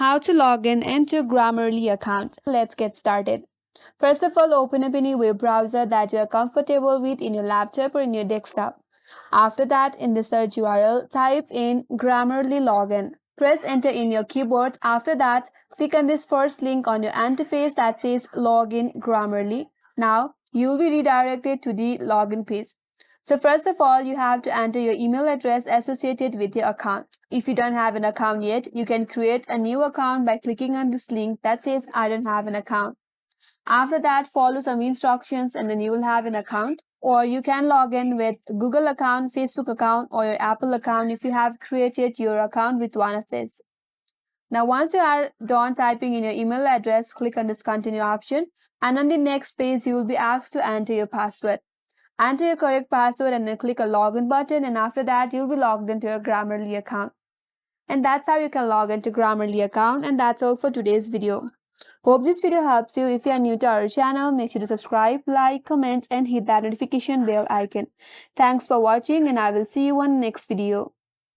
How to log in into Grammarly account. Let's get started. First of all, open up any web browser that you are comfortable with in your laptop or in your desktop. After that, in the search URL, type in Grammarly login. Press enter in your keyboard. After that, click on this first link on your interface that says login Grammarly. Now, you will be redirected to the login page. So first of all, you have to enter your email address associated with your account. If you don't have an account yet, you can create a new account by clicking on this link that says I don't have an account. After that, follow some instructions and then you will have an account. Or you can log in with Google account, Facebook account, or your Apple account if you have created your account with one of these. Now, once you are done typing in your email address, click on this continue option. And on the next page, you will be asked to enter your password. Enter your correct password and then click a login button, and after that you'll be logged into your Grammarly account. And that's how you can log into Grammarly account, and that's all for today's video. Hope this video helps you. If you are new to our channel, make sure to subscribe, like, comment and hit that notification bell icon. Thanks for watching and I will see you on the next video.